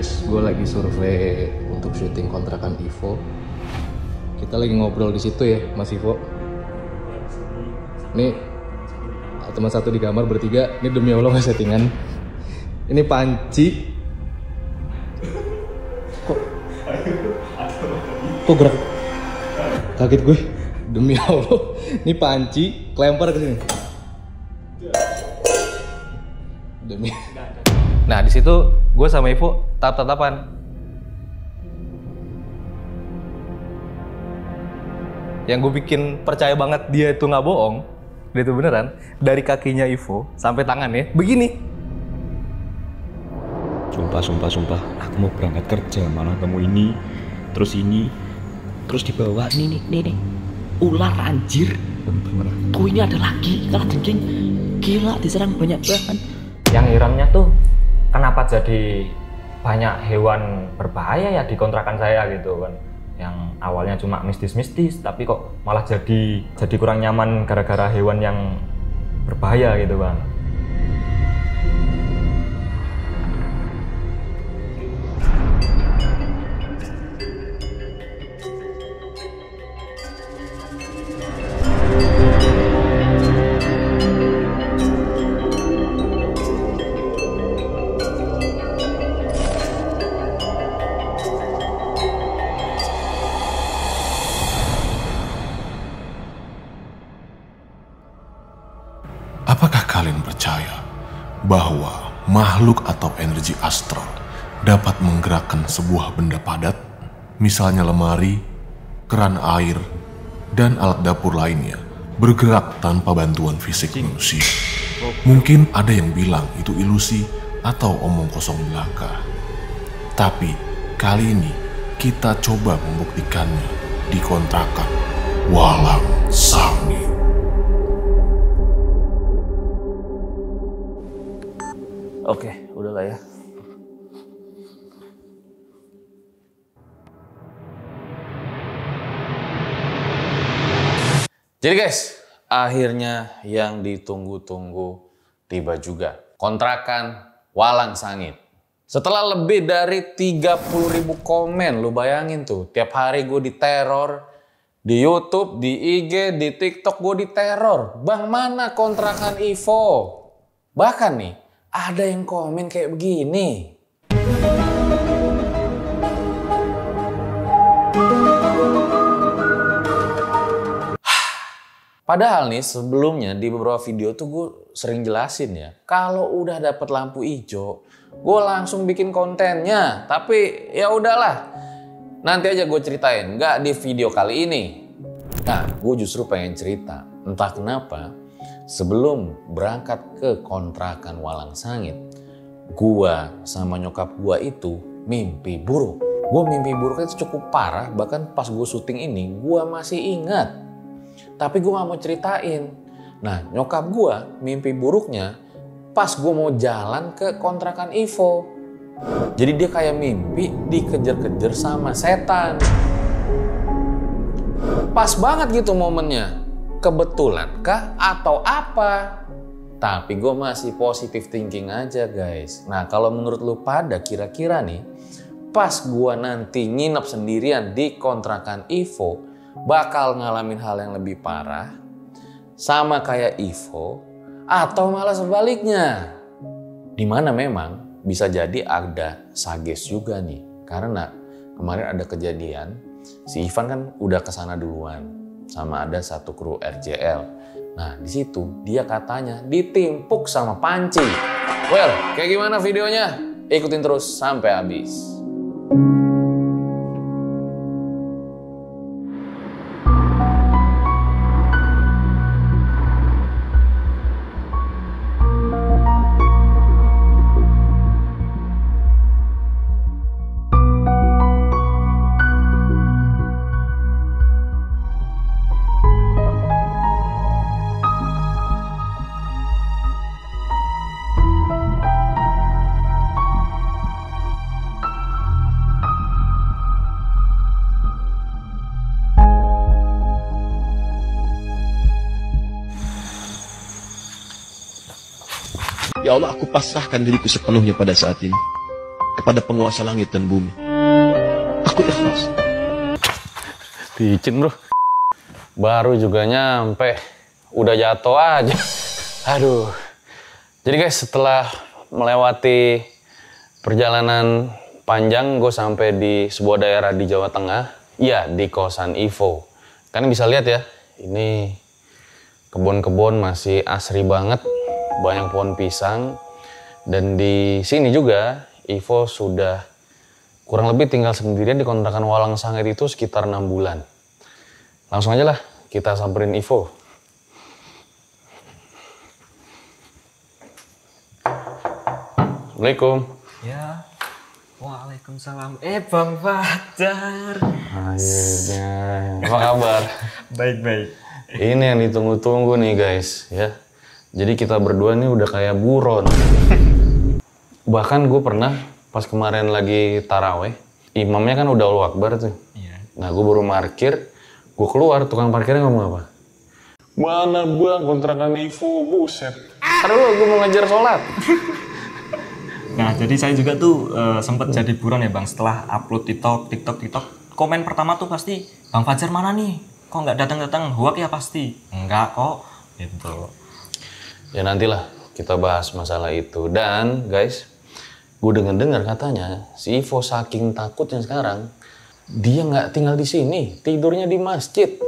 guys, gue lagi survei untuk syuting kontrakan Ivo. Kita lagi ngobrol di situ ya, Mas Ivo. Ini teman satu di kamar bertiga. Ini demi Allah nggak settingan. Ini panci. Kok gerak? Kaget gue. Demi Allah. Ini panci, kelempar ke sini. Demi. Nah di situ gue sama Ivo tatap-tatapan. Yang gue bikin percaya banget dia itu nggak bohong, dia itu beneran. Dari kakinya Ivo sampai tangannya begini. Sumpah, aku mau berangkat kerja malah kamu ini, terus dibawa nih, ular anjir. Tuh ini ada lagi, kalah jengking, gila diserang banyak banget. Yang iramnya tuh kenapa jadi banyak hewan berbahaya ya di kontrakan saya gitu kan. Yang awalnya cuma mistis-mistis tapi kok malah jadi kurang nyaman gara-gara hewan yang berbahaya gitu bang. Apakah kalian percaya bahwa makhluk atau energi astral dapat menggerakkan sebuah benda padat, misalnya lemari, keran air, dan alat dapur lainnya, bergerak tanpa bantuan fisik manusia? Mungkin ada yang bilang itu ilusi atau omong kosong belaka. Tapi kali ini kita coba membuktikannya di kontrakan Walang Sangit. Oke, udahlah ya. Jadi guys, akhirnya yang ditunggu-tunggu tiba juga. Kontrakan Walang Sangit. Setelah lebih dari 30.000 komen, lu bayangin tuh. Tiap hari gue diteror. Di YouTube, di IG, di TikTok gue diteror. Bang, mana kontrakan Ivo? Bahkan nih, ada yang komen kayak begini. Padahal nih sebelumnya di beberapa video tuh gue sering jelasin ya. Kalau udah dapet lampu hijau, gue langsung bikin kontennya. Tapi ya udahlah, nanti aja gue ceritain. Nggak di video kali ini. Nah, gue justru pengen cerita. Entah kenapa, sebelum berangkat ke kontrakan Walang Sangit, gua sama nyokap gua itu mimpi buruk. Gua mimpi buruknya itu cukup parah, bahkan pas gua syuting ini gua masih ingat. Tapi gua gak mau ceritain. Nah, nyokap gua mimpi buruknya pas gua mau jalan ke kontrakan Ivo. Jadi dia kayak mimpi dikejar-kejar sama setan. Pas banget gitu momennya. Kebetulan kah atau apa? Tapi gue masih positive thinking aja guys. Nah kalau menurut lu pada kira-kira nih, pas gue nanti nginep sendirian di kontrakan Ivo, bakal ngalamin hal yang lebih parah sama kayak Ivo, atau malah sebaliknya? Dimana memang bisa jadi ada sages juga nih. Karena kemarin ada kejadian, si Ivan kan udah kesana duluan. Sama ada satu kru RJL. Nah di situ dia katanya ditimpuk sama panci. Well, kayak gimana videonya? Ikutin terus sampai habis. Ya Allah, aku pasrahkan diriku sepenuhnya pada saat ini. kepada penguasa langit dan bumi. Aku ikhlas. Licin bro. Baru juga nyampe, udah jatuh aja. Aduh. Jadi guys, setelah melewati perjalanan panjang, gue sampai di sebuah daerah di Jawa Tengah. Ya, di kosan Ivo. Kalian bisa lihat ya, ini kebun-kebun masih asri banget. Banyak pohon pisang. Dan di sini juga, Ivo sudah kurang lebih tinggal sendirian di kontrakan Walang Sangit itu sekitar 6 bulan. Langsung aja lah, kita samperin Ivo. Assalamualaikum. Ya, waalaikumsalam. Bang Fajar. Akhirnya, apa kabar? Baik-baik. Ini yang ditunggu-tunggu nih guys, ya. Jadi kita berdua nih udah kayak buron. Bahkan gue pernah pas kemarin lagi taraweh, imamnya kan udah Allahu Akbar tuh. Iya. Nah gue baru parkir, gue keluar, tukang parkirnya ngomong apa? Mana bang kontrakan Ivo, buset. Aduh lo, gue mau ngejar sholat. Nah, jadi saya juga tuh sempat jadi buron ya Bang, setelah upload TikTok. Komen pertama tuh pasti, Bang Fajar mana nih? Kok nggak datang-datang? Huak ya pasti. Enggak kok, gitu. Ya nantilah kita bahas masalah itu. Dan guys, gue dengar katanya si Ivo saking takutnya sekarang, dia nggak tinggal di sini, tidurnya di masjid.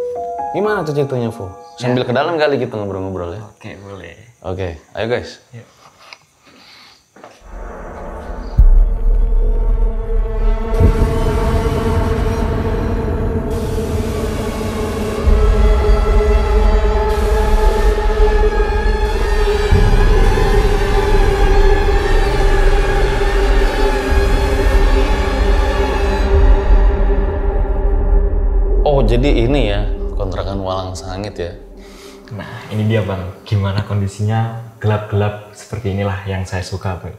Gimana tuh ceritanya, Vo? Sambil ke dalam kali kita ngobrol-ngobrol ya. Oke, boleh. Oke, ayo guys. Yuk. Oh, jadi ini ya, kontrakan Walang Sangit ya. Nah, ini dia Bang, gimana kondisinya gelap-gelap seperti inilah yang saya suka Bang.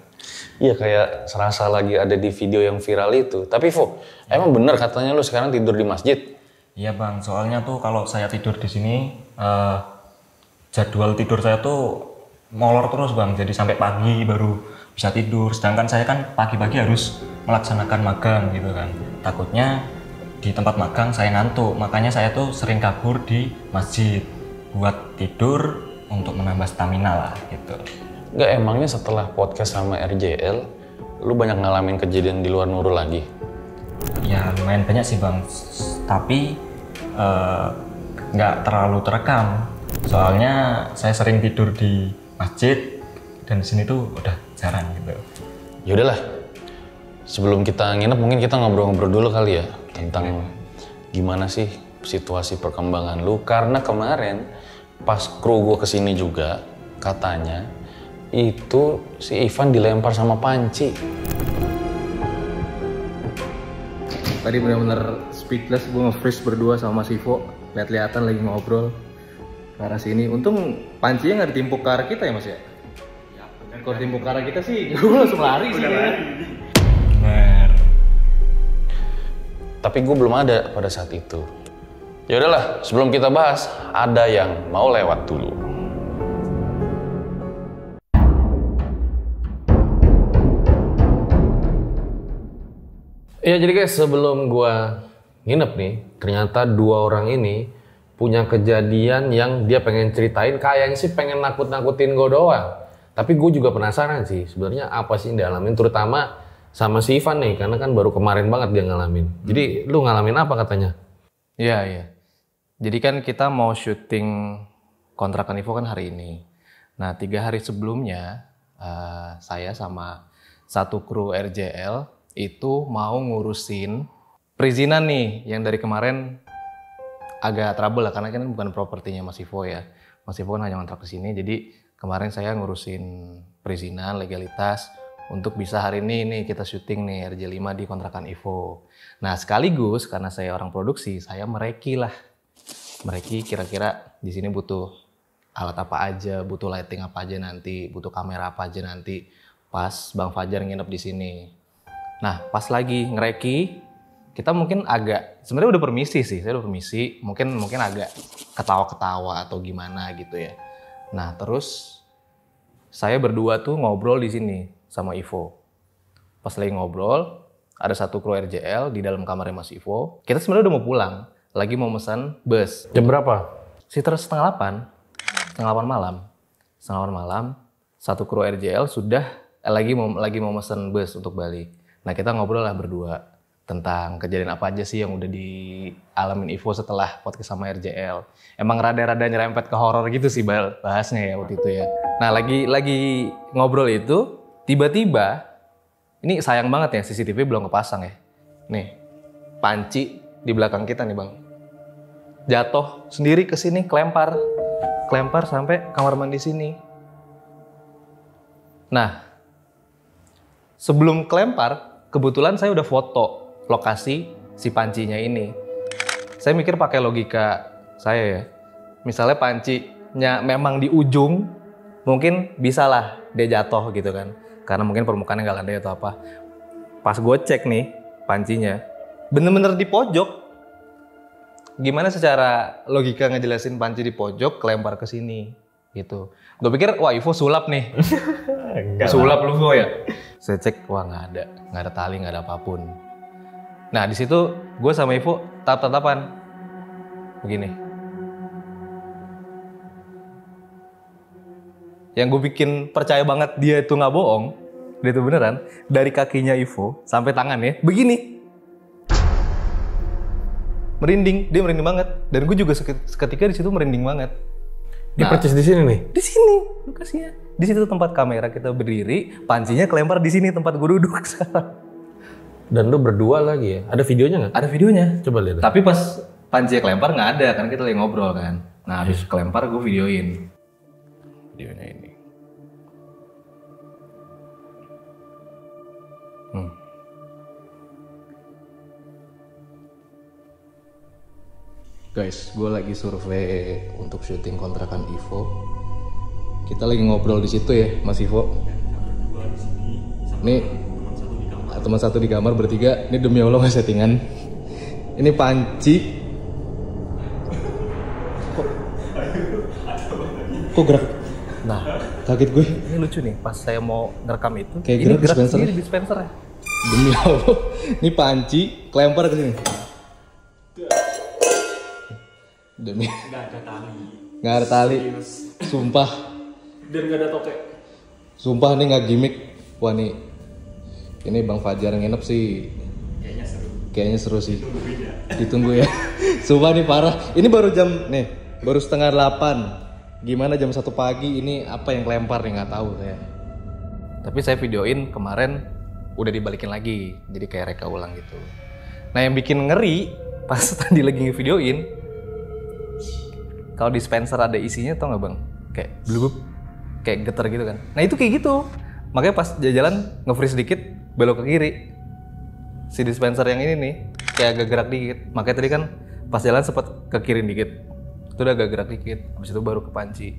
Iya, kayak serasa lagi ada di video yang viral itu. Tapi Vo, emang bener katanya lu sekarang tidur di masjid? Iya Bang, soalnya tuh kalau saya tidur di sini, jadwal tidur saya tuh molor terus Bang. Jadi sampai pagi baru bisa tidur. Sedangkan saya kan pagi-pagi harus melaksanakan magang gitu kan. Takutnya di tempat magang saya ngantuk, makanya saya tuh sering kabur di masjid buat tidur untuk menambah stamina lah gitu. Enggak, emangnya setelah podcast sama RJL, lu banyak ngalamin kejadian di luar Nurul lagi? Ya lumayan banyak sih Bang, tapi nggak terlalu terekam. Soalnya saya sering tidur di masjid dan di sini tuh udah jarang gitu. Ya udahlah, sebelum kita nginep mungkin kita ngobrol-ngobrol dulu kali ya tentang gimana sih situasi perkembangan lu. Karena kemarin pas kru gue kesini juga katanya itu si Ivan dilempar sama panci. Tadi benar-benar speechless, gue nge-freeze berdua sama Mas Ivo, lihat-lihatan lagi ngobrol ke arah sini. Untung pancinya nggak ditimpuk ke arah kita ya Mas ya? Kalau ditimpuk ke arah kita sih, gue langsung lari sih. Bener. Tapi gue belum ada pada saat itu. Ya udahlah, sebelum kita bahas, ada yang mau lewat dulu. Ya jadi guys, sebelum gua nginep nih, ternyata dua orang ini punya kejadian yang dia pengen ceritain. Kayaknya sih pengen nakut-nakutin gue doang. Tapi gue juga penasaran sih, sebenarnya apa sih yang dialamin, terutama sama si Ivan nih, karena kan baru kemarin banget dia ngalamin. Jadi lu ngalamin apa katanya? Iya. Jadi kan kita mau syuting kontrakan Ivo kan hari ini. Nah 3 hari sebelumnya saya sama satu kru RJL itu mau ngurusin perizinan nih yang dari kemarin agak trouble lah karena kan bukan propertinya Mas Ivo ya. Mas Ivo kan hanya ngontrak ke sini, jadi kemarin saya ngurusin perizinan, legalitas untuk bisa hari ini nih kita syuting nih RJ5 di kontrakan Ivo. Nah sekaligus karena saya orang produksi, saya mereki lah. Mereki kira-kira di sini butuh alat apa aja, butuh lighting apa aja nanti, butuh kamera apa aja nanti pas Bang Fajar nginep di sini. Nah pas lagi ngereki, kita mungkin agak, sebenarnya udah permisi sih, saya udah permisi, mungkin agak ketawa-ketawa atau gimana gitu ya. Nah terus saya berdua tuh ngobrol di sini sama Ivo. Pas lagi ngobrol, ada satu kru RJL di dalam kamarnya Mas Ivo. Kita sebenarnya udah mau pulang, lagi mau pesan bus. Jam berapa? Sekitar setengah 8 malam. Setengah 8 malam, satu kru RJL sudah lagi mau pesan bus untuk balik. Nah kita ngobrol lah berdua tentang kejadian apa aja sih yang udah dialamin Ivo setelah podcast sama RJL. Emang rada-rada nyerempet ke horor gitu sih bahasnya ya waktu itu ya. Nah lagi ngobrol itu, tiba-tiba, ini sayang banget ya CCTV belum kepasang ya. Nih, panci di belakang kita nih bang. Jatuh sendiri ke sini, kelempar sampai kamar mandi sini. Nah, sebelum kelempar, kebetulan saya udah foto lokasi si pancinya ini. Saya mikir pakai logika saya ya. Misalnya pancinya memang di ujung, mungkin bisalah dia jatuh gitu kan. Karena mungkin permukaannya nggak landai atau apa. Pas gue cek nih pancinya, bener-bener di pojok. Gimana secara logika ngejelasin panci di pojok, kelempar ke sini gitu. Gue pikir wah Ivo sulap nih. Sulap lu Ivo ya. Saya cek wah nggak ada tali, nggak ada apapun. Nah di situ gue sama Ivo tatap-tatapan begini. Yang gue bikin percaya banget dia itu nggak bohong, dia itu beneran, dari kakinya Ivo sampai tangannya begini. Merinding, dia merinding banget. Dan gue juga seketika di situ merinding banget. Dia percis di sini nih? Di sini lokasinya. Di situ tempat kamera kita berdiri, pancinya kelempar di sini tempat gue duduk sekarang. Dan lu berdua lagi ya? Ada videonya nggak? Ada videonya. Coba lihat. Tapi pas pancinya kelempar nggak ada, kan kita lagi ngobrol kan. Nah habis kelempar gue videoin. Videonya ini. Guys, gue lagi survei untuk syuting kontrakan Ivo. Kita lagi ngobrol di situ ya, Mas Ivo. Ini teman satu di kamar bertiga. Ini demi Allah nggak settingan. Ini panci. Kok gerak? Nah, kaget gue. Ini lucu nih. Pas saya mau ngerekam itu, kayak ini gerak sendiri dispenser ya. Demi Allah, ini panci kelempar ke sini. Demi nggak ada tali, sumpah. Dan nggak ada tokek. Sumpah nih nggak gimmick. Wah nih, ini Bang Fajar nginep sih. Kayaknya seru sih. Ditunggu ya. Sumpah nih parah. Ini baru baru setengah 8. Gimana jam 1 pagi ini apa yang kelempar nih nggak tahu saya. Tapi saya videoin kemarin udah dibalikin lagi, jadi kayak reka ulang gitu. Nah yang bikin ngeri pas tadi lagi ngevideoin. Kalau dispenser ada isinya tau gak bang? Kayak blubub, kayak getar gitu kan. Nah itu kayak gitu. Makanya pas jalan nge-freeze dikit, belok ke kiri. Si dispenser yang ini nih, kayak agak gerak dikit. Makanya tadi kan pas jalan sempet ke kiri dikit. Itu udah agak gerak dikit, habis itu baru ke panci.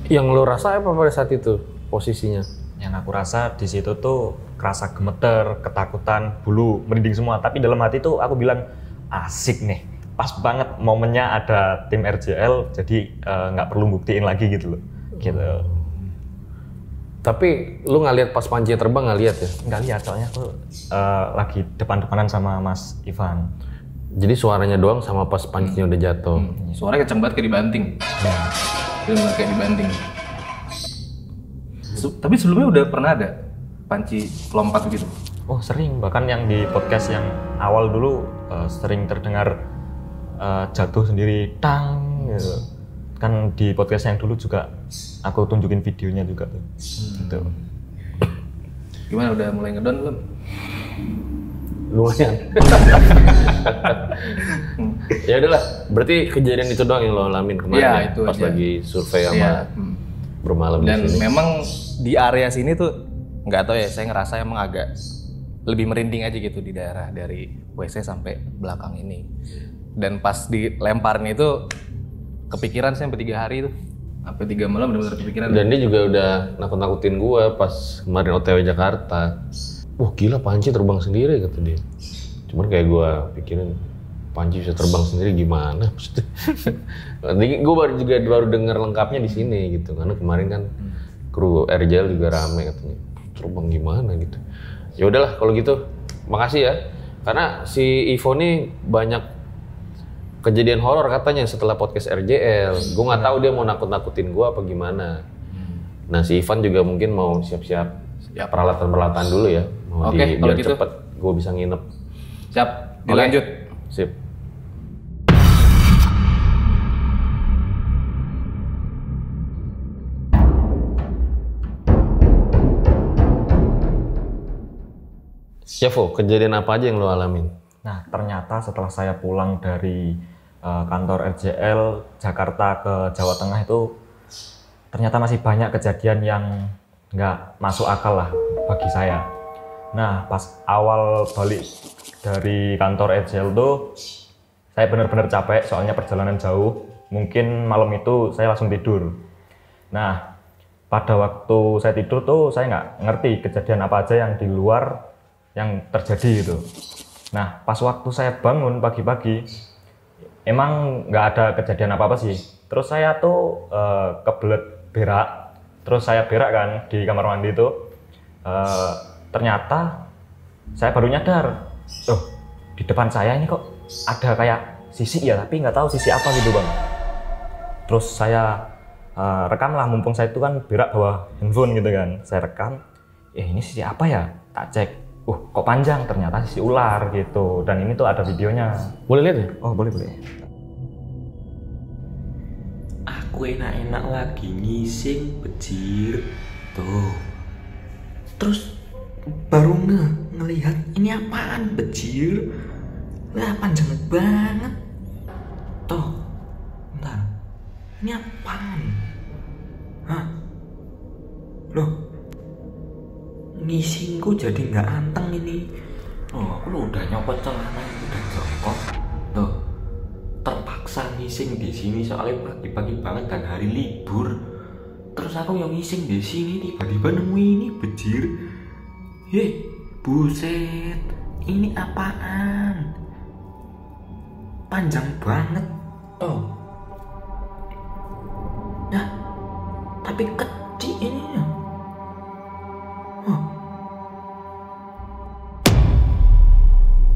Yang lo rasa apa pada saat itu posisinya? Yang aku rasa di situ tuh kerasa gemeter, ketakutan, bulu merinding semua. Tapi dalam hati tuh aku bilang asik nih. Pas banget momennya ada tim RJL, jadi nggak perlu buktiin lagi gitu loh. Gitu. Tapi lu nggak lihat pas pancinya terbang, nggak lihat ya? Nggak lihat, soalnya aku lagi depan-depanan sama Mas Ivan. Jadi suaranya doang sama pas pancinya udah jatuh. Suaranya kenceng banget kayak dibanting. Bener kayak dibanting. Tapi sebelumnya udah pernah ada panci lompat gitu? Oh sering, bahkan yang di podcast yang awal dulu sering terdengar jatuh sendiri, tang gitu. Kan di podcast yang dulu juga aku tunjukin videonya juga tuh. Gitu. Gimana, udah mulai ngedon belum? Lumayan. Ya udahlah, berarti kejadian itu doang yang lo alamin kemarin ya, ya, itu pas aja. lagi survei sama bermalam Dan di sini. memang di area sini tuh nggak tahu ya, saya ngerasa emang agak lebih merinding aja gitu di daerah dari WC sampai belakang ini. Dan pas dilemparin itu kepikiran saya sampai 3 hari itu. Sampai 3 malam benar-benar kepikiran. Dan dia juga udah nakut-nakutin gua pas kemarin OTW Jakarta. Wah gila, panci terbang sendiri kata dia. Cuman kayak gua pikirin panci bisa terbang sendiri gimana maksudnya. Nanti gua baru denger lengkapnya di sini gitu. Karena kemarin kan kru RJL juga rame katanya. Terbang gimana gitu. Ya udahlah kalau gitu. Makasih ya. Karena si Ivo nih banyak kejadian horor katanya setelah podcast RJL. Gue nggak tahu dia mau nakut-nakutin gue apa gimana. Nah si Ivan juga mungkin mau siap-siap peralatan-peralatan dulu ya. Mau Oke, kalau biar gitu. cepet gue bisa nginep. Siap, dilanjut. Sip. Ya Vo, kejadian apa aja yang lo alamin? Nah, ternyata setelah saya pulang dari kantor RJL Jakarta ke Jawa Tengah itu ternyata masih banyak kejadian yang nggak masuk akal lah bagi saya. Nah, pas awal balik dari kantor RJL tuh saya benar-benar capek soalnya perjalanan jauh. Mungkin malam itu saya langsung tidur. Nah, pada waktu saya tidur tuh saya nggak ngerti kejadian apa aja yang di luar yang terjadi gitu. Nah, pas waktu saya bangun pagi-pagi, emang nggak ada kejadian apa-apa sih. Terus saya tuh kebelet berak, terus saya berak kan di kamar mandi itu. Ternyata saya baru nyadar, di depan saya ini kok ada kayak sisik ya, tapi nggak tahu sisik apa gitu bang. Terus saya rekam lah, mumpung saya itu kan berak bawa handphone gitu kan. Saya rekam, ini sisik apa ya? Tak cek. Kok panjang, ternyata sisi ular gitu. Dan ini tuh ada videonya. Boleh lihat ya? Oh boleh. Aku enak-enak lagi ngising bejir. Tuh. Terus baru ngelihat ini apaan bejir. Lah panjang banget. Tuh. Bentar. Ini apaan? Hah? Loh. Ngisingku jadi nggak anteng ini. Aku udah nyopot celana udah jongkok. Tuh. Terpaksa ngising di sini soalnya pagi-pagi banget dan hari libur. Terus aku yang ngising di sini tiba-tiba nemu ini bejir. Buset. Ini apaan? Panjang banget. Tuh. Nah, tapi kecil ininya.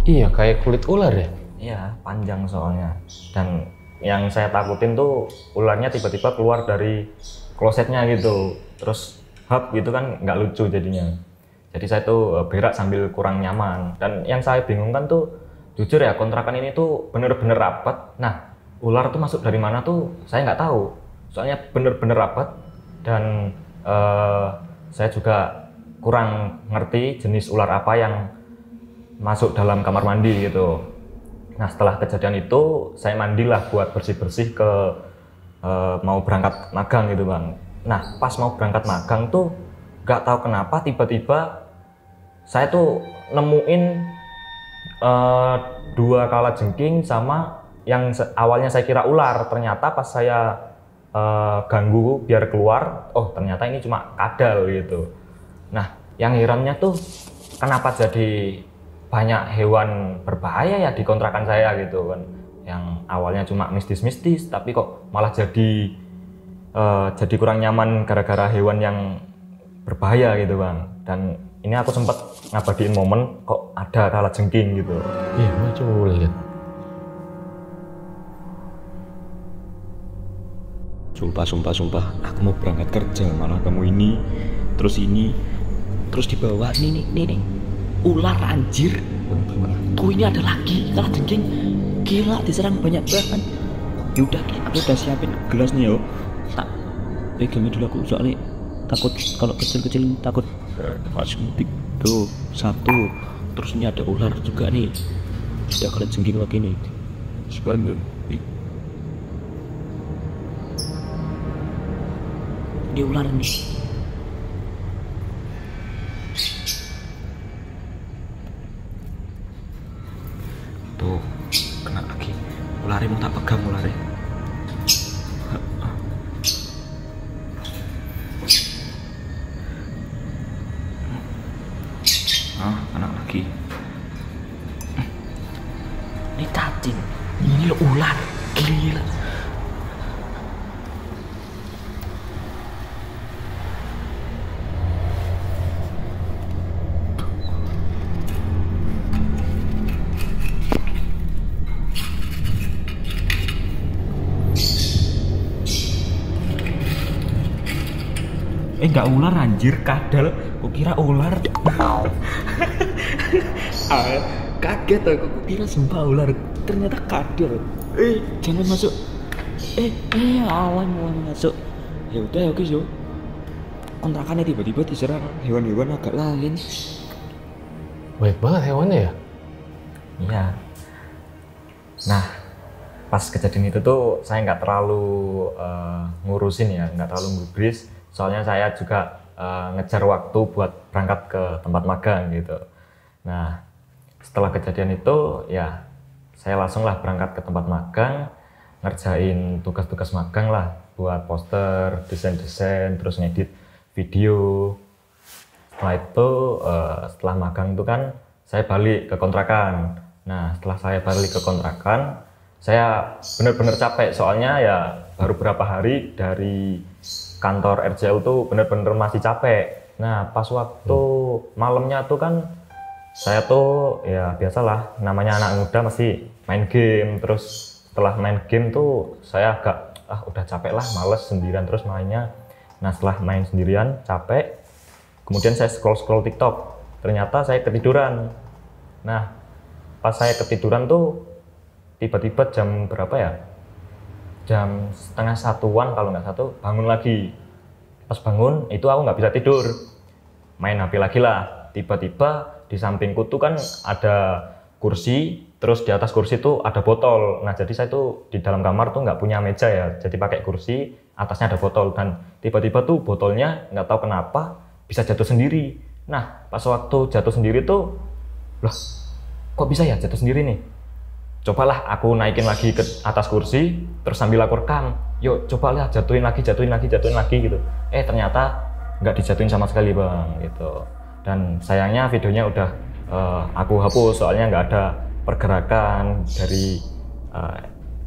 Iya, kayak kulit ular ya? Iya, panjang soalnya. Dan yang saya takutin tuh ularnya tiba-tiba keluar dari klosetnya gitu. Terus hap gitu kan nggak lucu jadinya. Jadi saya tuh berak sambil kurang nyaman. Dan yang saya bingungkan tuh, jujur ya kontrakan ini tuh bener-bener rapat. Nah, ular tuh masuk dari mana tuh saya nggak tahu. Soalnya bener-bener rapat. Dan saya juga kurang ngerti jenis ular apa yang masuk dalam kamar mandi gitu. Nah setelah kejadian itu saya mandilah buat bersih-bersih ke mau berangkat magang gitu bang. Nah pas mau berangkat magang tuh gak tahu kenapa tiba-tiba saya tuh nemuin 2 kalajengking sama yang awalnya saya kira ular. Ternyata pas saya ganggu biar keluar, ternyata ini cuma kadal gitu. Nah yang herannya tuh kenapa jadi banyak hewan berbahaya ya di kontrakan saya gitu kan, yang awalnya cuma mistis-mistis tapi kok malah jadi kurang nyaman gara-gara hewan yang berbahaya gitu bang. Dan ini aku sempat ngabadiin momen kok ada kalajengking gitu. Iya, coba boleh lihat. Sumpah, aku mau berangkat kerja malah kamu ini, terus dibawa nih. Ular anjir. Tuh ini ada lagi kalajengking. Gila diserang banyak banget. Yaudah aku udah siapin gelas nih yo. Tak pegangin dulu aku soalnya takut kalau kecil-kecil takut suntik. Tuh 1. Terus ini ada ular juga nih. Ada kalajengking lagi nih. Sebentar. Ini ular nih. Tuh, kena lagi. Ularnya mau tak pegang ularnya. Kena lagi. Ini cacing. Ini lo ular. Gila. Enggak ular anjir, kadal. Kok kira ular? Kaget aku, kok kira sumpah ular. Ternyata kadal. Jangan masuk. Awan mau masuk. Ya udah oke yo. Kontrakannya tiba-tiba diserang hewan-hewan agak lain. Baik banget hewannya ya? Iya. Nah, pas kejadian itu tuh saya nggak terlalu ngurusin ya, nggak terlalu ngubris. Soalnya saya juga ngejar waktu buat berangkat ke tempat magang gitu. Nah, setelah kejadian itu ya saya langsung lah berangkat ke tempat magang, ngerjain tugas-tugas magang lah, buat poster, desain-desain, terus ngedit video. Setelah itu, setelah magang itu kan saya balik ke kontrakan. Nah, setelah saya balik ke kontrakan, saya benar-benar capek soalnya ya baru berapa hari dari kantor RJL tuh benar-benar masih capek. Nah, pas waktu malamnya tuh kan saya tuh ya biasalah namanya anak muda masih main game. Terus setelah main game tuh saya agak udah capek lah, males sendirian terus mainnya. Nah, setelah main sendirian capek, kemudian saya scroll TikTok. Ternyata saya ketiduran. Nah, pas saya ketiduran tuh tiba-tiba jam berapa ya? Jam 12:30-an kalau nggak satu, bangun lagi. Pas bangun itu aku nggak bisa tidur, main HP lagi lah. Tiba-tiba di sampingku tuh kan ada kursi, terus di atas kursi tuh ada botol. Nah, jadi saya tuh di dalam kamar tuh nggak punya meja ya, jadi pakai kursi, atasnya ada botol. Dan tiba-tiba tuh botolnya nggak tahu kenapa bisa jatuh sendiri. Nah, pas waktu jatuh sendiri tuh, loh kok bisa ya jatuh sendiri nih? Cobalah aku naikin lagi ke atas kursi, terus sambil aku rekam, yuk cobalah jatuhin lagi gitu. Ternyata nggak dijatuhin sama sekali bang, gitu. Dan sayangnya videonya udah aku hapus, soalnya nggak ada pergerakan dari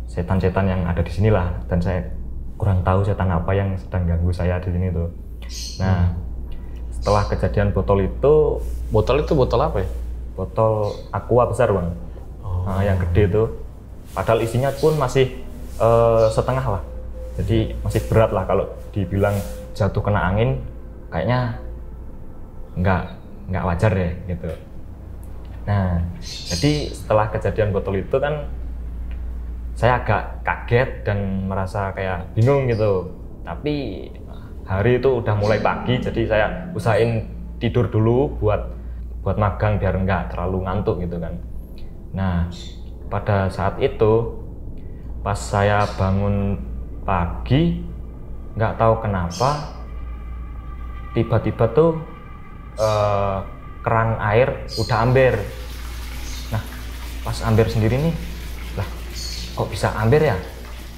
setan-setan yang ada di sini lah. Dan saya kurang tahu setan apa yang sedang ganggu saya di sini tuh. Nah, setelah kejadian botol itu botol apa ya? Botol aqua besar bang. Nah, yang gede tuh, padahal isinya pun masih setengah lah, jadi masih berat lah. Kalau dibilang jatuh kena angin, kayaknya nggak wajar deh gitu. Nah, jadi setelah kejadian botol itu kan, saya agak kaget dan merasa kayak bingung gitu. Tapi hari itu udah mulai pagi, jadi saya usahain tidur dulu buat magang biar nggak terlalu ngantuk gitu kan. Nah, pada saat itu pas saya bangun pagi, nggak tahu kenapa tiba-tiba tuh keran air udah amber. Nah, pas amber sendiri nih, lah kok bisa amber ya?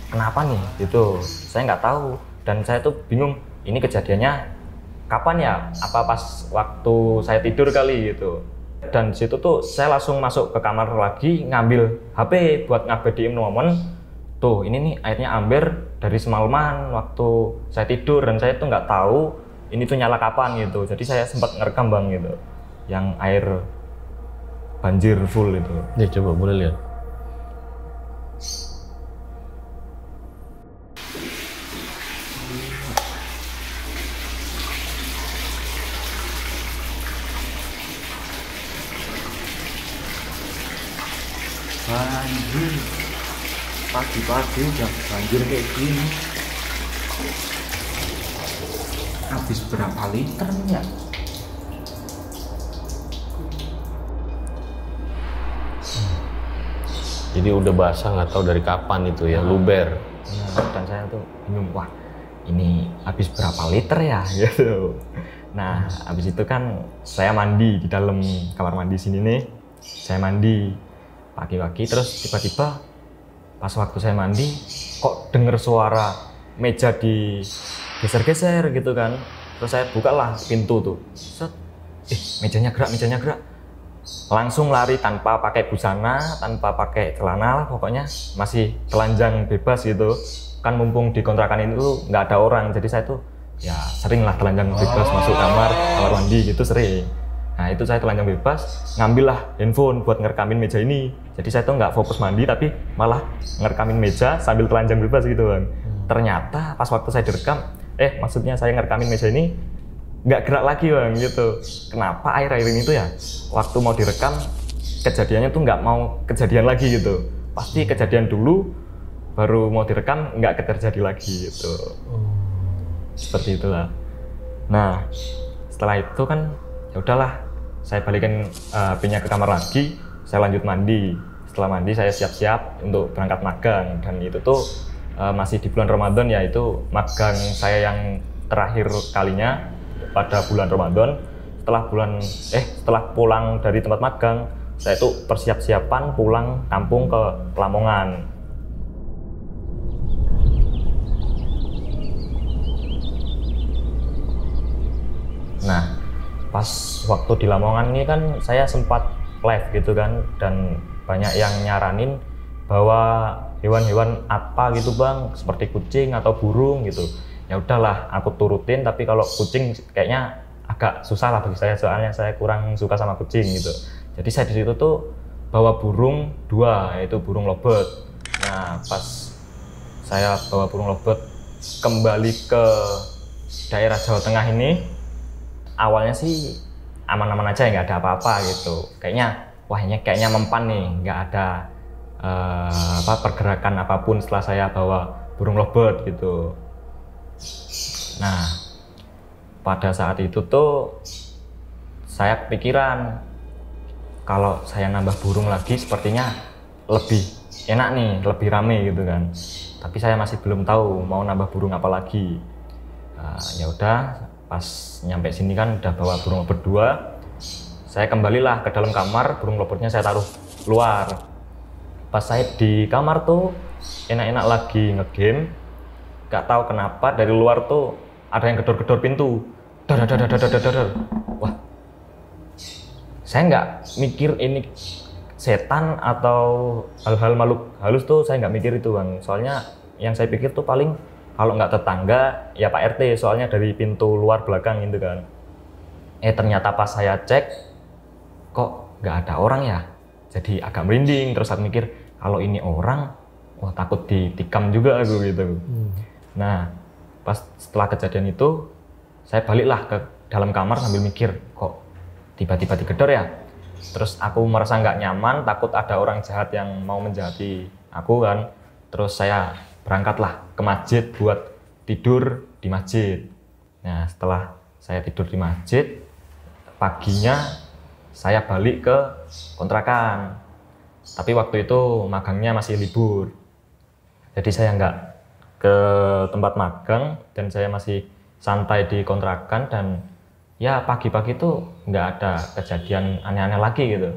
Kenapa nih? Gitu. Saya nggak tahu dan saya tuh bingung. Ini kejadiannya kapan ya? Apa pas waktu saya tidur kali gitu? Dan situ tuh saya langsung masuk ke kamar lagi, ngambil HP buat ngabadiin momen. Tuh ini nih airnya amber dari semalaman waktu saya tidur, dan saya tuh nggak tahu ini tuh nyala kapan gitu. Jadi saya sempat ngerekam bang gitu, yang air banjir full itu. Ya coba boleh lihat. Banjir, pagi-pagi udah banjir kayak gini. Habis berapa liter ya? Jadi udah basah, nggak tahu dari kapan itu ya, luber. Nah, dan saya tuh bingung, wah ini habis berapa liter ya gitu. Nah, habis itu kan saya mandi di dalam kamar mandi sini nih. Saya mandi pagi-pagi, terus tiba-tiba pas waktu saya mandi kok denger suara meja digeser-geser gitu kan. Terus saya bukalah pintu tuh, set, mejanya gerak. Langsung lari tanpa pakai busana, tanpa pakai celana lah, pokoknya masih telanjang bebas gitu. Kan mumpung di kontrakan itu nggak ada orang, jadi saya tuh ya sering lah telanjang bebas masuk kamar mandi gitu sering. Nah itu saya telanjang bebas, ngambil lah handphone buat ngerekamin meja ini. Jadi saya tuh nggak fokus mandi, tapi malah ngerekamin meja sambil telanjang bebas gitu kan. Ternyata pas waktu saya direkam, maksudnya saya ngerekamin meja ini nggak gerak lagi bang gitu. Kenapa akhir-akhir ini tuh ya waktu mau direkam kejadiannya tuh nggak mau kejadian lagi gitu. Pasti kejadian dulu baru mau direkam nggak terjadi lagi gitu. Seperti itulah. Nah setelah itu kan ya udahlah, saya balikin HP-nya ke kamar lagi, saya lanjut mandi. Setelah mandi saya siap-siap untuk berangkat magang, dan itu tuh masih di bulan Ramadan, yaitu magang saya yang terakhir kalinya pada bulan Ramadan. Setelah pulang dari tempat magang, saya itu persiap-siapan pulang kampung ke Lamongan. Nah, pas waktu di Lamongan ini kan saya sempat live gitu kan, dan banyak yang nyaranin bahwa hewan-hewan apa gitu bang, seperti kucing atau burung gitu. Ya udahlah, aku turutin, tapi kalau kucing kayaknya agak susah lah bagi saya, soalnya saya kurang suka sama kucing gitu. Jadi saya di situ tuh bawa burung 2, yaitu burung lobet. Nah, pas saya bawa burung lobet kembali ke daerah Jawa Tengah ini, awalnya sih aman-aman aja, nggak ada apa-apa gitu. Kayaknya mempan nih, nggak ada pergerakan apapun setelah saya bawa burung lobet gitu. Nah, pada saat itu tuh saya kepikiran kalau saya nambah burung lagi sepertinya lebih enak nih, lebih rame gitu kan. Tapi saya masih belum tahu mau nambah burung apa lagi. Ya udah, pas nyampe sini kan udah bawa burung lobet 2. Saya kembalilah ke dalam kamar, burung lobetnya saya taruh keluar. Pas saya di kamar tuh enak-enak lagi ngegame, gak tahu kenapa dari luar tuh ada yang gedor-gedor pintu. Dar. Wah, saya nggak mikir ini setan atau hal-hal makhluk halus tuh, saya nggak mikir itu bang. Soalnya yang saya pikir tuh paling kalau nggak tetangga ya Pak RT, soalnya dari pintu luar belakang gitu kan. Ternyata pas saya cek kok nggak ada orang ya, jadi agak merinding. Terus aku mikir kalau ini orang, wah takut ditikam juga aku gitu. Nah pas setelah kejadian itu saya baliklah ke dalam kamar sambil mikir kok tiba-tiba digedor ya. Terus aku merasa nggak nyaman, takut ada orang jahat yang mau menjahati aku kan. Terus saya berangkatlah ke masjid buat tidur di masjid. Nah setelah saya tidur di masjid, paginya saya balik ke kontrakan. Tapi waktu itu magangnya masih libur, jadi saya nggak ke tempat magang dan saya masih santai di kontrakan. Dan ya pagi-pagi tuh nggak ada kejadian aneh-aneh lagi gitu.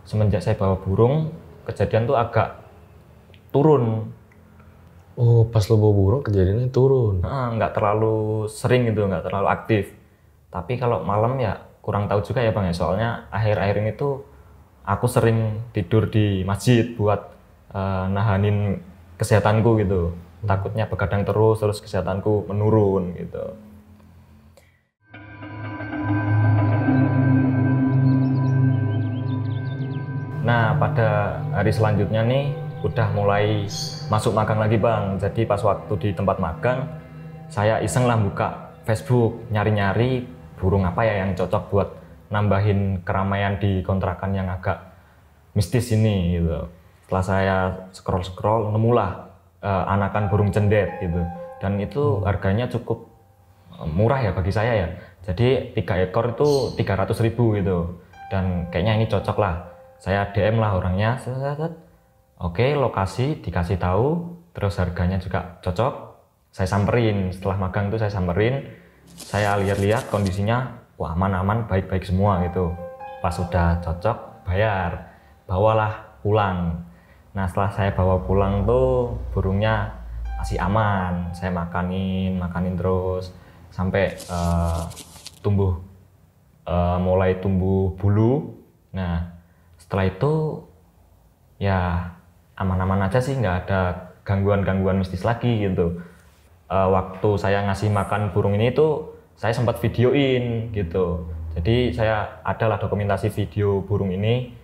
Semenjak saya bawa burung, kejadian tuh agak turun. Oh, pas lo bawa burung kejadiannya turun? Nggak terlalu sering gitu, nggak terlalu aktif. Tapi kalau malam ya kurang tahu juga ya bang ya, soalnya akhir-akhir ini tuh aku sering tidur di masjid buat nahanin kesehatanku gitu. Takutnya begadang terus kesehatanku menurun gitu. Nah pada hari selanjutnya nih udah mulai masuk magang lagi bang. Jadi pas waktu di tempat magang saya iseng lah buka Facebook, nyari-nyari burung apa ya yang cocok buat nambahin keramaian di kontrakan yang agak mistis ini gitu. Setelah saya scroll nemulah anakan burung cendet gitu. Dan itu harganya cukup murah ya bagi saya ya. Jadi 3 ekor itu 300.000 gitu. Dan kayaknya ini cocok lah. Saya DM lah orangnya. Oke, lokasi dikasih tahu, terus harganya juga cocok. Saya samperin, setelah magang itu saya samperin. Saya lihat-lihat kondisinya, wah aman-aman, baik-baik semua gitu. Pas sudah cocok, bayar, bawalah pulang. Nah setelah saya bawa pulang tuh burungnya masih aman. Saya makanin terus sampai mulai tumbuh bulu. Nah setelah itu ya aman-aman aja sih, nggak ada gangguan-gangguan mistis lagi gitu. Waktu saya ngasih makan burung ini tuh saya sempat videoin gitu. Jadi saya adalah dokumentasi video burung ini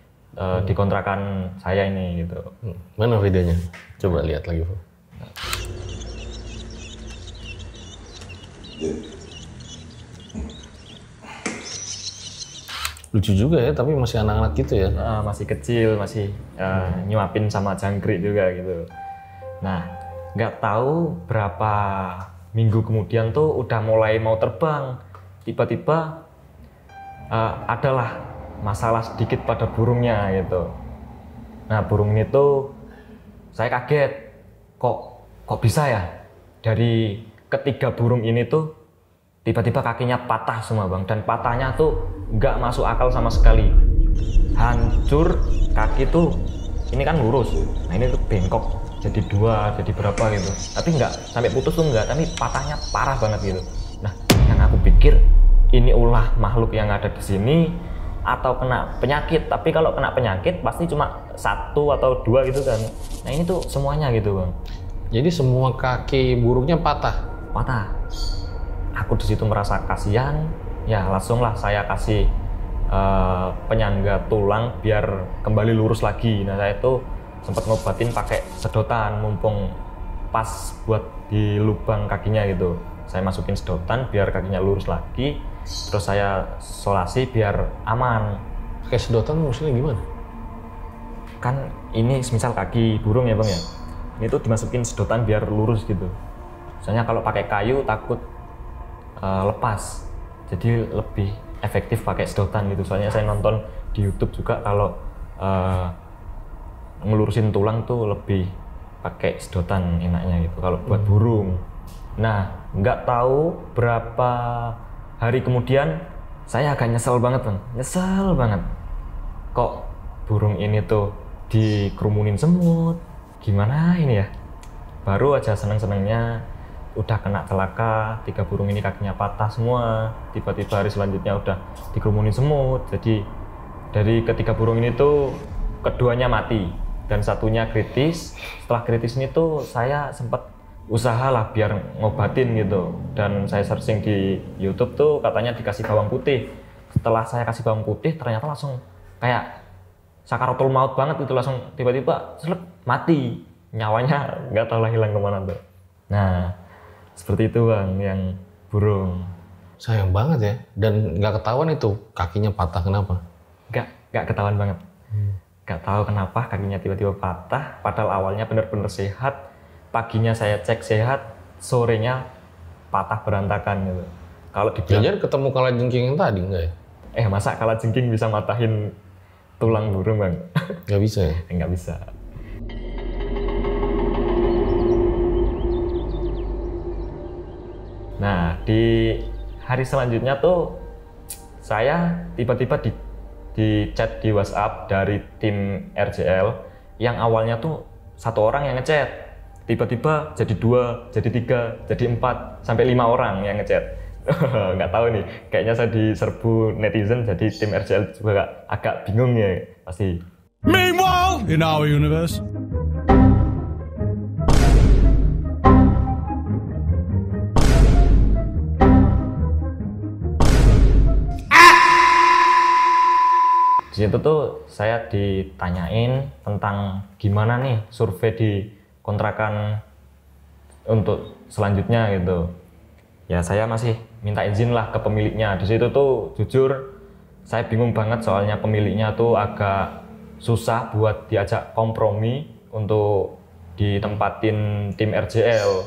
di kontrakan saya ini gitu. Mana videonya? Coba lihat lagi, Bro. Lucu juga ya, tapi masih anak-anak gitu ya. Masih kecil, masih nyuapin sama jangkrik juga gitu. Nah, nggak tahu berapa minggu kemudian tuh udah mulai mau terbang. Tiba-tiba adalah masalah sedikit pada burungnya gitu. Nah, burung ini tuh saya kaget, kok bisa ya dari ketiga burung ini tuh tiba-tiba kakinya patah semua bang, dan patahnya tuh nggak masuk akal sama sekali, hancur. Kaki tuh ini kan lurus, nah ini tuh bengkok jadi dua, jadi berapa gitu, tapi nggak sampai putus tuh nggak, tapi patahnya parah banget gitu. Nah, yang aku pikir ini ulah makhluk yang ada di sini atau kena penyakit, tapi kalau kena penyakit pasti cuma 1 atau 2 gitu kan. Nah ini tuh semuanya gitu bang. Jadi semua kaki burungnya patah. Aku di situ merasa kasihan, ya langsung lah saya kasih penyangga tulang biar kembali lurus lagi. Nah saya itu sempat ngobatin pakai sedotan, mumpung pas buat di lubang kakinya gitu. Saya masukin sedotan biar kakinya lurus lagi, terus saya solasi biar aman. Pakai sedotan maksudnya gimana? Kan ini semisal kaki burung ya bang ya, ini tuh dimasukin sedotan biar lurus gitu. Soalnya kalau pakai kayu takut lepas, jadi lebih efektif pakai sedotan gitu. Soalnya saya nonton di YouTube juga kalau ngelurusin tulang tuh lebih pakai sedotan enaknya gitu kalau buat burung. Nah, nggak tahu berapa hari kemudian saya agak nyesel banget bang, nyesel banget. Kok burung ini tuh dikerumunin semut, gimana ini ya? Baru aja seneng-senengnya udah kena celaka, 3 burung ini kakinya patah semua. Tiba-tiba hari selanjutnya udah dikerumunin semut. Jadi dari ketiga burung ini tuh keduanya mati dan satunya kritis. Setelah kritis ini tuh saya sempat usaha lah biar ngobatin gitu, dan saya searching di YouTube tuh katanya dikasih bawang putih. Setelah saya kasih bawang putih ternyata langsung kayak sakaratul maut banget itu, langsung tiba-tiba mati, nyawanya nggak tahu lah hilang kemana tuh. Nah seperti itu bang yang burung. Sayang banget ya, dan nggak ketahuan itu kakinya patah kenapa? Nggak ketahuan banget. Nggak tahu kenapa kakinya tiba-tiba patah, padahal awalnya benar-benar sehat. Paginya saya cek sehat, sorenya patah berantakan gitu. Kalau dibilang Jangan ketemu kalajengking yang tadi enggak ya? Masa kalajengking bisa matahin tulang burung bang? Nggak bisa ya? Nggak bisa. Nah di hari selanjutnya tuh saya tiba-tiba di chat di WhatsApp dari tim RJL yang awalnya tuh 1 orang yang ngechat, tiba-tiba jadi 2, jadi 3, jadi 4, sampai 5 orang yang ngechat. Nggak tahu nih, kayaknya saya diserbu netizen, jadi tim RJL juga agak bingung ya pasti. Meanwhile, in our universe. Di situ tuh saya ditanyain tentang gimana nih survei di kontrakan untuk selanjutnya gitu. Ya saya masih minta izin lah ke pemiliknya. Di situ tuh jujur saya bingung banget, soalnya pemiliknya tuh agak susah buat diajak kompromi untuk ditempatin tim RJL.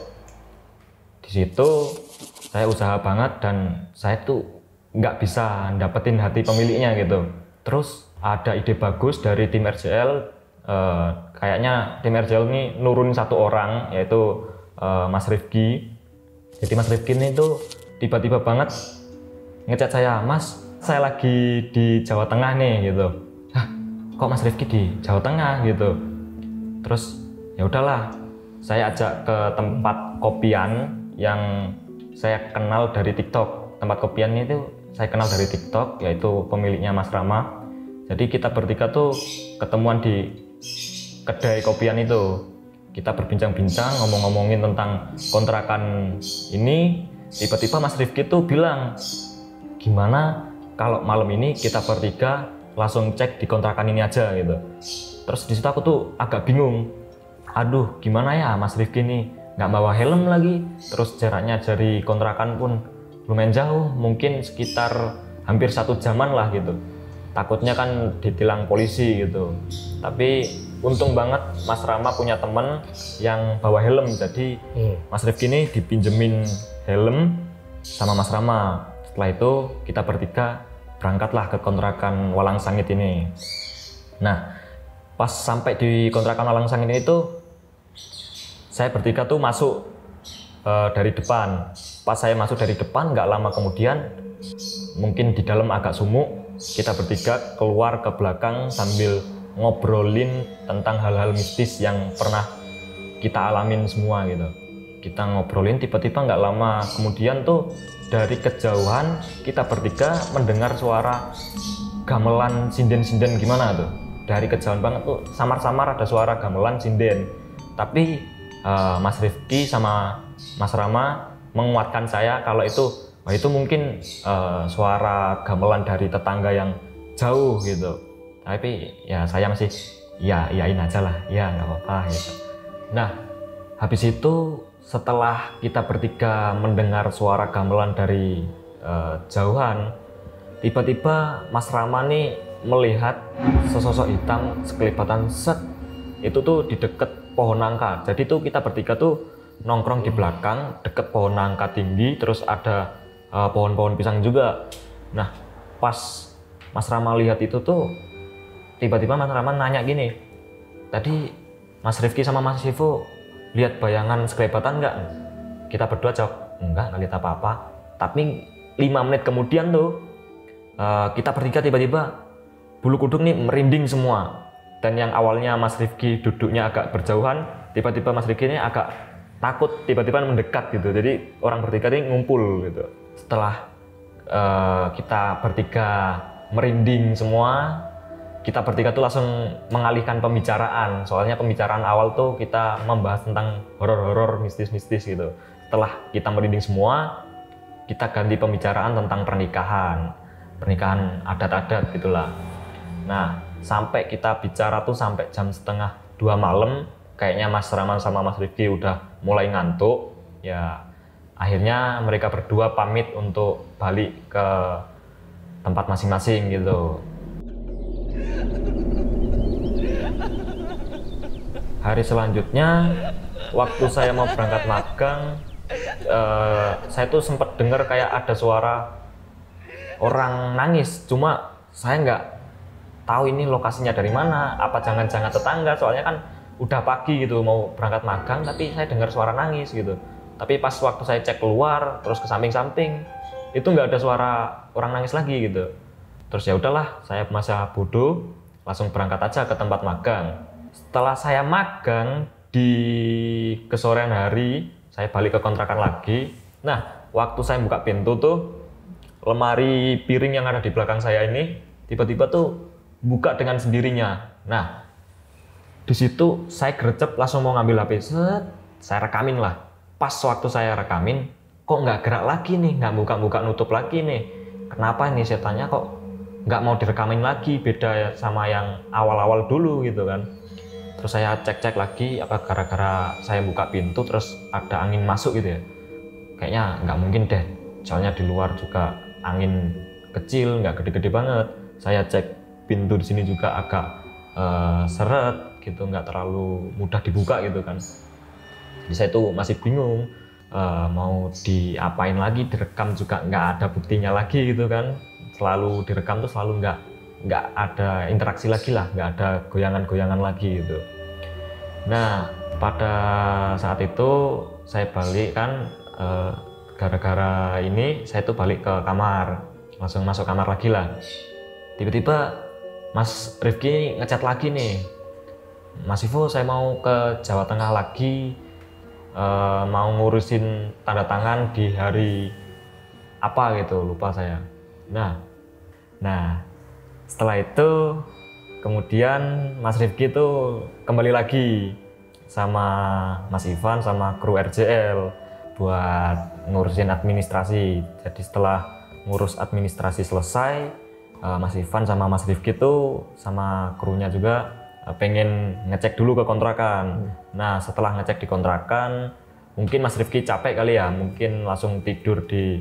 Di situ saya usaha banget dan saya tuh nggak bisa dapetin hati pemiliknya gitu. Terus ada ide bagus dari tim RJL, kayaknya tim RJL ini nurunin 1 orang, yaitu Mas Rifki. Jadi Mas Rifki ini tuh tiba-tiba banget ngechat saya, "Mas, saya lagi di Jawa Tengah nih," gitu. "Hah, kok Mas Rifki di Jawa Tengah?" gitu. Terus ya udahlah, saya ajak ke tempat kopian yang saya kenal dari TikTok. Tempat kopian itu saya kenal dari TikTok, yaitu pemiliknya Mas Rama. Jadi kita bertiga tuh ketemuan di kedai kopian itu. Kita berbincang-bincang, ngomong-ngomongin tentang kontrakan ini. Tiba-tiba Mas Rifki tuh bilang, "Gimana kalau malam ini kita bertiga langsung cek di kontrakan ini aja," gitu. Terus di situ aku tuh agak bingung. Aduh, gimana ya Mas Rifki ini nggak bawa helm lagi, terus jaraknya dari kontrakan pun lumayan jauh, mungkin sekitar hampir 1 jaman lah gitu. Takutnya kan ditilang polisi gitu. Tapi untung banget Mas Rama punya temen yang bawa helm, jadi Mas Rifki ini dipinjemin helm sama Mas Rama. Setelah itu kita bertiga berangkatlah ke kontrakan Walang Sangit ini. Nah, pas sampai di kontrakan Walang Sangit ini itu saya bertiga tuh masuk dari depan. Pas saya masuk dari depan, nggak lama kemudian, mungkin di dalam agak sumuk, kita bertiga keluar ke belakang sambil ngobrolin tentang hal-hal mistis yang pernah kita alamin semua gitu. Kita ngobrolin, tiba-tiba nggak lama kemudian tuh dari kejauhan kita bertiga mendengar suara gamelan sinden-sinden gimana tuh. Dari kejauhan banget tuh samar-samar ada suara gamelan sinden. Tapi Mas Rifki sama Mas Rama menguatkan saya kalau itu mungkin suara gamelan dari tetangga yang jauh gitu. Tapi ya saya masih iyain aja lah, ya nggak apa-apa gitu. Nah, habis itu setelah kita bertiga mendengar suara gamelan dari jauhan, tiba-tiba Mas Rama nih melihat sesosok hitam sekelibatan set. Itu tuh di deket pohon nangka. Jadi tuh kita bertiga tuh nongkrong di belakang deket pohon nangka tinggi, terus ada pohon-pohon pisang juga. Nah, pas Mas Rama lihat itu tuh tiba-tiba Mas Rama nanya gini, tadi Mas Rifki sama Mas Sivo lihat bayangan sekelebatan nggak? Kita berdua jawab, enggak lihat apa-apa. Tapi 5 menit kemudian tuh kita bertiga tiba-tiba bulu kuduk nih merinding semua. Dan yang awalnya Mas Rifki duduknya agak berjauhan, tiba-tiba Mas Rifki ini agak takut, tiba-tiba mendekat gitu. Jadi orang bertiga ini ngumpul gitu. Setelah kita bertiga merinding semua, kita bertiga tuh langsung mengalihkan pembicaraan. Soalnya pembicaraan awal tuh kita membahas tentang horor-horor mistis-mistis gitu. Setelah kita merinding semua, kita ganti pembicaraan tentang pernikahan adat-adat gitulah. Nah, sampai kita bicara tuh sampai jam 1:30 malam. Kayaknya Mas Rama sama Mas Rifki udah mulai ngantuk. Ya, akhirnya mereka berdua pamit untuk balik ke tempat masing-masing gitu. Hari selanjutnya, waktu saya mau berangkat magang, saya tuh sempat dengar kayak ada suara orang nangis. Cuma saya nggak tahu ini lokasinya dari mana, apa jangan-jangan tetangga. Soalnya kan udah pagi gitu mau berangkat magang, tapi saya dengar suara nangis gitu. Tapi pas waktu saya cek keluar, terus ke samping-samping, itu nggak ada suara orang nangis lagi gitu. Terus ya udahlah, saya masa bodoh, langsung berangkat aja ke tempat magang. Setelah saya magang di kesorean hari, saya balik ke kontrakan lagi. Nah, waktu saya buka pintu tuh, lemari piring yang ada di belakang saya ini tiba-tiba tuh buka dengan sendirinya. Nah, di situ saya gercep langsung mau ngambil HP, saya rekamin lah. Pas waktu saya rekamin, kok nggak gerak lagi nih, nggak buka-buka nutup lagi nih. Kenapa nih, saya tanya, kok nggak mau direkamin lagi, beda sama yang awal-awal dulu gitu kan. Terus saya cek-cek lagi, apa gara-gara saya buka pintu terus ada angin masuk gitu ya. Kayaknya nggak mungkin deh, soalnya di luar juga angin kecil, nggak gede-gede banget. Saya cek pintu di sini juga agak seret gitu, nggak terlalu mudah dibuka gitu kan. Jadi saya tuh masih bingung, mau diapain lagi, direkam juga nggak ada buktinya lagi gitu kan. Selalu direkam tuh selalu nggak ada interaksi lagi lah, nggak ada goyangan-goyangan lagi gitu. Nah, pada saat itu saya balik kan, gara-gara ini saya tuh balik ke kamar, langsung masuk kamar lagi lah. Tiba-tiba Mas Rifki ngechat lagi nih, Mas Ivo, saya mau ke Jawa Tengah lagi, mau ngurusin tanda tangan di hari apa gitu, lupa saya. Nah, setelah itu kemudian Mas Rifki tuh kembali lagi sama Mas Ivan sama kru RJL buat ngurusin administrasi. Jadi setelah ngurus administrasi selesai, Mas Ivan sama Mas Rifki tuh sama krunya juga pengen ngecek dulu ke kontrakan. Nah, setelah ngecek di kontrakan, mungkin Mas Rifki capek kali ya, mungkin langsung tidur di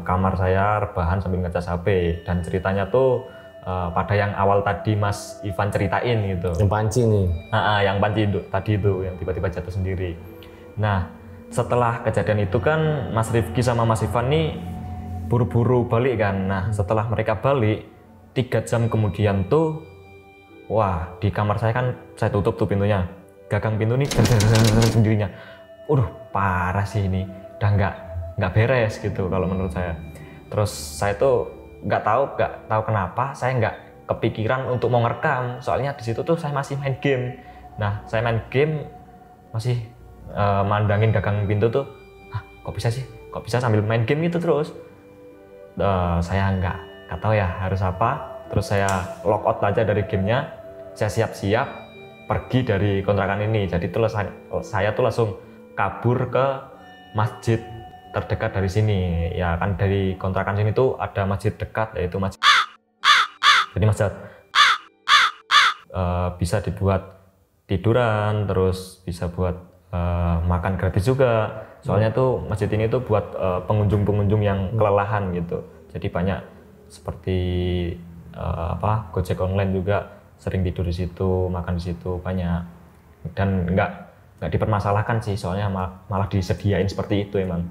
kamar saya rebahan sambil ngecas HP. Dan ceritanya tuh pada yang awal tadi Mas Ivan ceritain gitu. Yang panci nih. Yang panci tadi itu yang tiba-tiba jatuh sendiri. Nah, setelah kejadian itu kan Mas Rifki sama Mas Ivan nih buru-buru balik kan. Nah, setelah mereka balik 3 jam kemudian tuh, wah, di kamar saya kan saya tutup tuh pintunya. Gagang pintu nih sendirinya. Parah sih ini. Udah nggak beres gitu kalau menurut saya. Terus saya tuh nggak tahu kenapa saya nggak kepikiran untuk mau ngerekam. Soalnya di situ tuh saya masih main game. Nah, saya main game masih mandangin gagang pintu tuh. Kok bisa sambil main game gitu terus. Saya nggak tahu ya harus apa. Terus saya log out aja dari gamenya. Saya siap-siap pergi dari kontrakan ini. Jadi tuh saya tuh langsung kabur ke masjid terdekat dari sini. Ya kan dari kontrakan sini tuh ada masjid dekat, yaitu masjid. Jadi masjid bisa dibuat tiduran, terus bisa buat makan gratis juga. Soalnya tuh masjid ini tuh buat pengunjung-pengunjung yang kelelahan gitu. Jadi banyak seperti Gojek online juga sering tidur di situ, makan di situ banyak. Dan nggak dipermasalahkan sih, soalnya malah disediain seperti itu emang.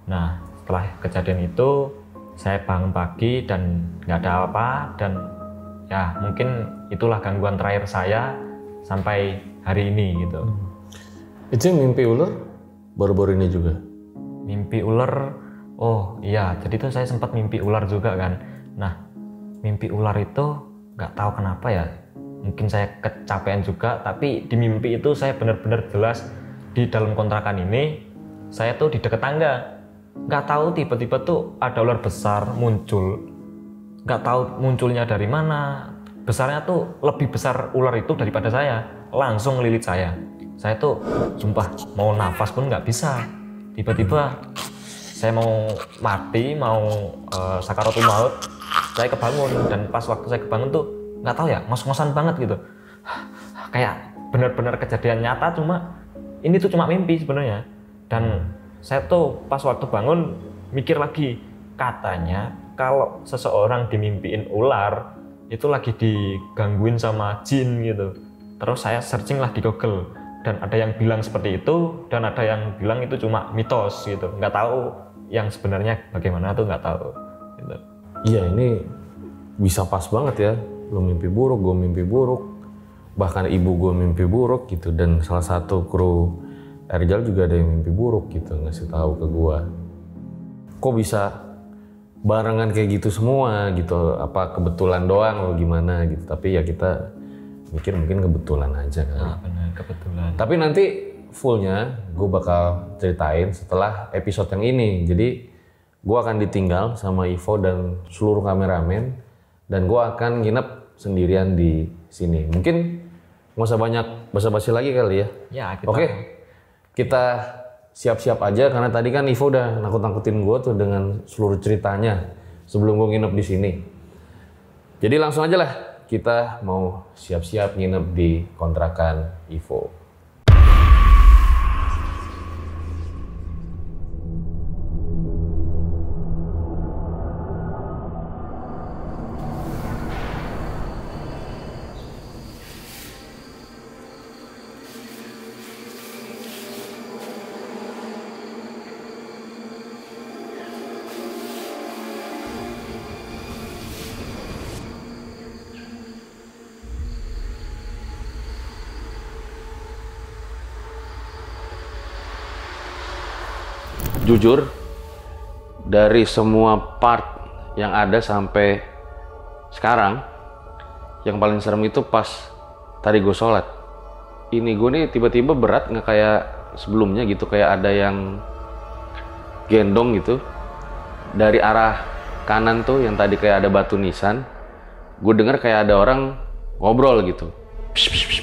Nah, setelah kejadian itu saya bangun pagi dan nggak ada apa, dan ya mungkin itulah gangguan terakhir saya sampai hari ini gitu. Itu yang mimpi ular baru-baru ini juga? Mimpi ular, oh iya, jadi tuh saya sempat mimpi ular juga kan. Nah, mimpi ular itu nggak tahu kenapa ya, mungkin saya kecapean juga, tapi di mimpi itu saya benar-benar jelas di dalam kontrakan ini, saya tuh di dekat tangga. Nggak tahu tiba-tiba tuh ada ular besar muncul, nggak tahu munculnya dari mana. Besarnya tuh lebih besar ular itu daripada saya, langsung ngelilit saya. Saya tuh sumpah mau nafas pun nggak bisa. Tiba-tiba saya mau mati, mau sakaratul maut, saya kebangun. Dan pas waktu saya kebangun tuh nggak tahu ya, ngos-ngosan banget gitu, kayak benar-benar kejadian nyata, cuma ini tuh cuma mimpi sebenarnya. Dan saya tuh pas waktu bangun mikir lagi, katanya kalau seseorang dimimpiin ular itu lagi digangguin sama jin gitu. Terus saya searching lah di Google, dan ada yang bilang seperti itu, dan ada yang bilang itu cuma mitos gitu. Nggak tahu yang sebenarnya bagaimana tuh, nggak tahu gitu. Iya, ini bisa pas banget ya. Lo mimpi buruk, gue mimpi buruk, bahkan ibu gue mimpi buruk gitu. Dan salah satu kru Erjal juga ada yang mimpi buruk gitu, ngasih tahu ke gue. Kok bisa barengan kayak gitu semua gitu? Apa kebetulan doang atau gimana gitu? Tapi ya kita mikir mungkin kebetulan aja kan. Benar, kebetulan. Tapi nanti fullnya gue bakal ceritain setelah episode yang ini. Jadi gue akan ditinggal sama Ivo dan seluruh kameramen, dan gue akan nginep sendirian di sini. Mungkin nggak usah banyak basa-basi lagi kali ya. Ya, Oke. Kita siap-siap aja, karena tadi kan Ivo udah nakut-nakutin gue tuh dengan seluruh ceritanya sebelum gue nginep di sini. Jadi langsung aja lah, kita mau siap-siap nginep di kontrakan Ivo. Jujur, dari semua part yang ada sampai sekarang, yang paling serem itu pas tadi gue sholat. Ini gue nih tiba-tiba berat, nggak kayak sebelumnya gitu, kayak ada yang gendong gitu. Dari arah kanan tuh, yang tadi kayak ada batu nisan, gue denger kayak ada orang ngobrol gitu. Psh, psh, psh.